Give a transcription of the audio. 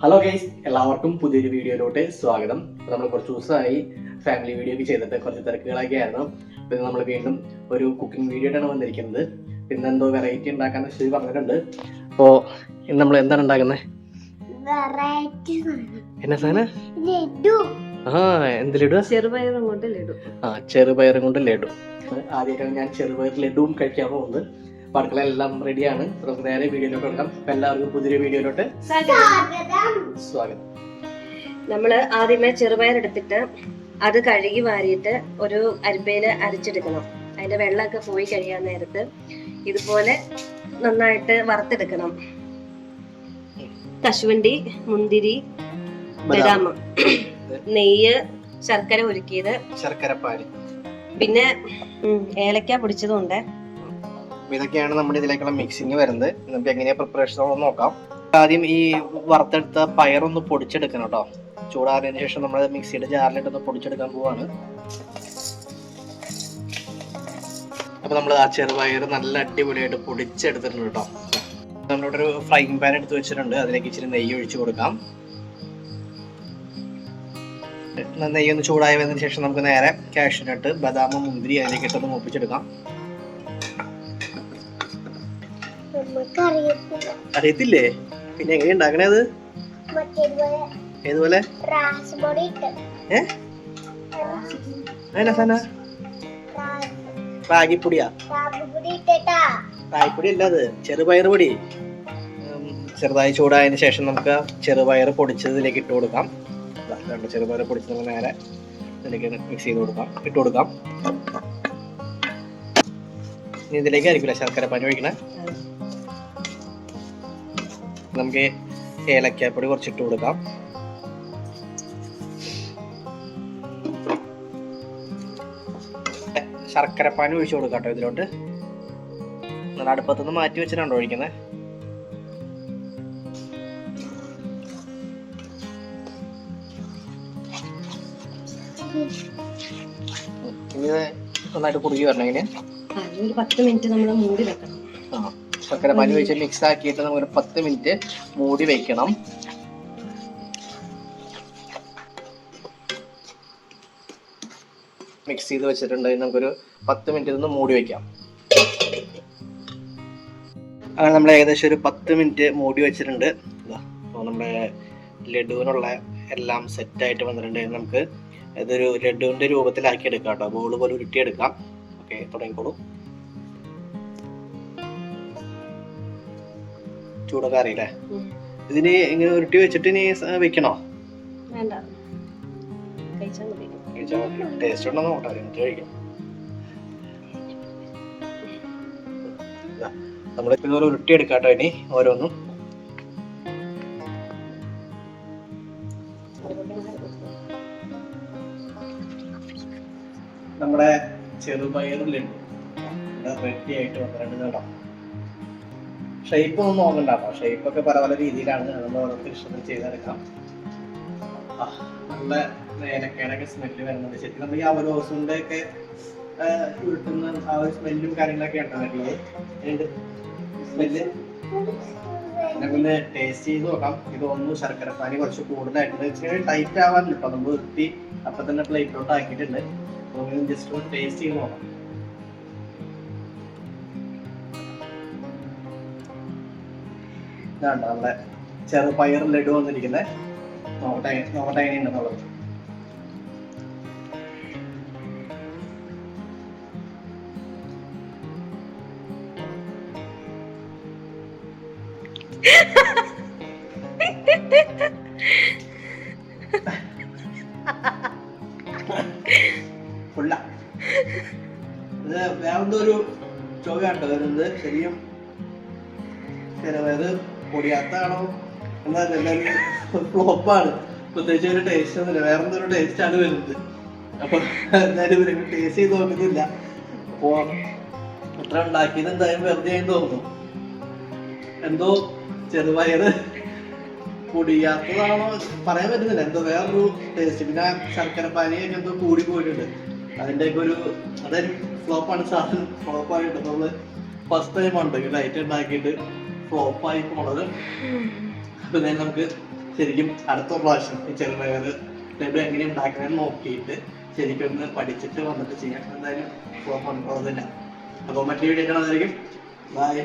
Hello guys, എല്ലാവർക്കും പുതിയൊരു വീഡിയോയിലോട്ട് സ്വാഗതം. നമ്മൾ കുറച്ച് ദിവസമായി ഫാമിലി വീഡിയോ ഒക്കെ ചെയ്തിട്ട് കുറച്ച് തിരക്കുകളൊക്കെ ആയിരുന്നു. പിന്നെ നമ്മൾ വീണ്ടും ഒരു കുക്കിംഗ് വീഡിയോ ആയിട്ടാണ് വന്നിരിക്കുന്നത്. പിന്നെ എന്തോ വെറൈറ്റി ഉണ്ടാക്കാന്ന് ശരി പറഞ്ഞിട്ടുണ്ട്. അപ്പോൾ ഇന്ന് നമ്മൾ എന്താണ് ഉണ്ടാക്കുന്നത്? എന്നാ സാധനം? എന്ത് ലഡു? ചെറുപയറും കൊണ്ട് ലഡു. ചെറുപയറും കൊണ്ട് ലഡു. ആദ്യമായിട്ടാണ് ഞാൻ ചെറുപയർ ലഡുവും കഴിക്കാൻ പോകുന്നത്. അടുക്കള എല്ലാം റെഡിയാണ്. നമുക്ക് നേരെ വീഡിയോയിലോട്ട് എടുക്കാം. എല്ലാവർക്കും പുതിയൊരു വീഡിയോയിലോട്ട് സ്വാഗതം. നമ്മള് ആദ്യമേ ചെറുപയർ എടുത്തിട്ട് അത് കഴുകി വാരിയിട്ട് ഒരു അരിപ്പയില് അരച്ചെടുക്കണം. അതിന്റെ വെള്ളമൊക്കെ പോയി കഴിയാൻ നേരത്ത് ഇതുപോലെ നന്നായിട്ട് വറുത്തെടുക്കണം. കശുവണ്ടി, മുന്തിരി, ബദാം, നെയ്യ്, ശർക്കര ഉരുക്കിയത്, ശർക്കരപ്പാനി, പിന്നെ ഏലക്ക പൊടിച്ചതും ഉണ്ട്. ഇതൊക്കെയാണ് നമ്മുടെ ഇതിലേക്കുള്ള മിക്സിങ് വരുന്നത്. നമുക്ക് എങ്ങനെയാ പ്രിപ്പറേഷൻ നോക്കാം. ആദ്യം ഈ വറുത്തെടുത്ത പയറൊന്ന് പൊടിച്ചെടുക്കണം കേട്ടോ. ചൂടാറിയതിനു ശേഷം നമ്മൾ മിക്സിയുടെ ജാറിലിട്ടൊന്ന് പൊടിച്ചെടുക്കാൻ പോവാണ്. അപ്പൊ നമ്മൾ ആ ചെറുപയർ നല്ല അടിപൊളിയായിട്ട് പൊടിച്ചെടുത്തിട്ടുണ്ട് കേട്ടോ. നമ്മളിവിടെ ഒരു ഫ്രൈയിങ് പാൻ എടുത്ത് വെച്ചിട്ടുണ്ട്. അതിലേക്ക് ഇച്ചിരി നെയ്യ് ഒഴിച്ചു കൊടുക്കാം. നെയ്യ് ഒന്ന് ചൂടായി വന്നതിന് ശേഷം നമുക്ക് നേരെ കാഷ്യൂനട്ട്, ബദാം, മുന്തിരി അതിലേക്ക് ഇട്ടൊന്ന് മൂപ്പിച്ചെടുക്കാം. അറിയത്തില്ലേ? പിന്നെ എങ്ങനെ ഉണ്ടാക്കണേ അത്? ഏതുപോലെ? റാഗിപ്പൊടിയാ? റാഗിപ്പൊടി അല്ല, അത് ചെറുപയർ പൊടി. ചെറുതായി ചൂടായതിനു ശേഷം നമുക്ക് ചെറുപയർ പൊടിച്ചതിലേക്ക് ഇട്ട് കൊടുക്കാം. ചെറുപയർ പൊടിച്ച് നമ്മൾ നേരെ ഇതിലേക്ക് മിക്സ് ചെയ്ത് കൊടുക്കാം, ഇട്ട് കൊടുക്കാം. ഇനി ഇതിലേക്ക് ആയിരിക്കില്ല ശർക്കര പാനി ഒഴിക്കണേ. നമുക്ക് ഏലക്കാപ്പൊടി കുറച്ചിട്ട് കൊടുക്കാം. ശർക്കരപ്പാനി ഒഴിച്ചു കൊടുക്കാം കേട്ടോ ഇതിലോട്ട്. നല്ല അടുപ്പത്തുനിന്ന് മാറ്റി വെച്ചിട്ടാണോ ഒഴിക്കുന്നത്? ഇനി നന്നായിട്ട് കുറുകി വരണമെങ്കിൽ ഒരു 10 മിനിറ്റ് നമ്മൾ മൂടി വെക്കണം. ശർക്കരപ്പാനി ഒഴിച്ച് മിക്സ് ആക്കിയിട്ട് നമുക്കൊരു 10 മിനിറ്റ് മൂടി വെക്കണം. മിക്സ് ചെയ്ത് വെച്ചിട്ടുണ്ട്. നമുക്കൊരു 10 മിനിറ്റ് ഇതൊന്ന് മൂടി വെക്കാം. അങ്ങനെ നമ്മൾ ഏകദേശം ഒരു 10 മിനിറ്റ് മൂടി വെച്ചിട്ടുണ്ട്. അപ്പോൾ നമ്മുടെ ലഡുവിനുള്ള എല്ലാം സെറ്റായിട്ട് വന്നിട്ടുണ്ട്. നമുക്ക് ഇതൊരു ലഡുവിൻ്റെ രൂപത്തിലാക്കി എടുക്കാം കേട്ടോ. ബോൾ പോലെ ഉരുട്ടിയെടുക്കാം. ഓക്കെ, തുടങ്ങിക്കോളൂ. ചൂടൊക്കെ അറിയില്ലേ? ഇതിന് ഇങ്ങനെ ഉരുട്ടി വെച്ചിട്ട് ഇനി വെക്കണോ? ടേസ്റ്റ് ഉണ്ടോ നോക്കട്ടെ, എന്നിട്ട് കഴിക്കാം. നമ്മളിപ്പോ ഇതുപോലെ ഉരുട്ടി എടുക്കാം കേട്ടോ. ഇനി ഓരോന്നും നമ്മുടെ ചെറുപയർ ലഡു റെഡി ആയിട്ട് വന്നിട്ടുണ്ട് കേട്ടോ. ഷേപ്പ് ഒന്നും നോക്കണ്ട കേട്ടോ. ഷേപ്പൊക്കെ പല പല രീതിയിലാണ്. നമ്മൾ ഓരോരുത്തർ ഇഷ്ടത്തിൽ ചെയ്തെടുക്കാം. നല്ല ഏലക്കയുടെയൊക്കെ സ്മെല്ല് വരുന്നത് ശരിക്കും നമ്മൾ ഈ അവലോസിന്റെ ഒക്കെ ഉരുട്ടുന്ന ആ ഒരു സ്മെല്ലും കാര്യങ്ങളൊക്കെ ഉണ്ടോ വരുന്നത് സ്മെല്ല്. പിന്നെ ടേസ്റ്റ് ചെയ്ത് നോക്കാം. ഇതൊന്നും ശർക്കരപ്പാനി കുറച്ച് കൂടുതലായിട്ടുണ്ട്. ടൈറ്റ് ആവാൻ കേട്ടോ. നമ്മൾ ഉരുട്ടി അപ്പൊ തന്നെ പ്ലേറ്റിലോട്ട് ആക്കിയിട്ടുണ്ട്. ജസ്റ്റ് ഒന്ന് ടേസ്റ്റ് ചെയ്ത് നോക്കാം. ഇതാണ് നമ്മുടെ ചെറുപയർ ലഡു വന്നിരിക്കുന്നത്. നോക്കട്ടെ എങ്ങനെയുണ്ടെന്നുള്ളത്. ഫുള്ള ഇത് വേറെന്തോ ഒരു ചൊവ്വാട്ടോ വരുന്നത്. ശരിയും ചെറുപയർ പൊടിയാത്താണോ എന്നാലും ഫ്ലോപ്പാണ്. പ്രത്യേകിച്ച് ഒരു ടേസ്റ്റ് ഒന്നുമില്ല. വേറെന്തോ ഒരു ടേസ്റ്റ് ആണ് വരുന്നത്. അപ്പൊ എന്തായാലും ഇവരൊക്കെ ടേസ്റ്റ് ചെയ്ത് നോക്കുന്നില്ല. അപ്പോ എത്ര ഉണ്ടാക്കിയത് എന്തായാലും വെറുതെ ആയി തോന്നുന്നു. എന്തോ ചെറുപയറ് പൊടിയാത്തതാണോ പറയാൻ പറ്റുന്നില്ല. എന്തോ വേറൊരു ടേസ്റ്റ്. പിന്നെ ശർക്കരപ്പാനിയൊക്കെ എന്തോ കൂടി പോയിട്ടുണ്ട്. അതിൻ്റെയൊക്കെ ഒരു അതൊരു ഫ്ലോപ്പാണ്. സാധനം ഫ്ലോപ്പായിട്ട് നമ്മള് ഫസ്റ്റ് ടൈം ഉണ്ട് ലൈറ്റ് ഉണ്ടാക്കിയിട്ട് ഫ്ലോപ്പായി പോണത്. പിന്നെ നമുക്ക് ശരിക്കും അടുത്ത പ്രാവശ്യം ഈ ചെറുപയർ ലഡു എങ്ങനെ ഉണ്ടാക്കണമെന്ന് നോക്കിയിട്ട് ശരിക്കും ഒന്ന് പഠിച്ചിട്ട് വന്നിട്ട് ചെയ്യാം. എന്തായാലും കുഴപ്പമൊന്നുമില്ല. അപ്പോൾ മറ്റു വീഡിയോ കാണാതായിരിക്കും. ബൈ.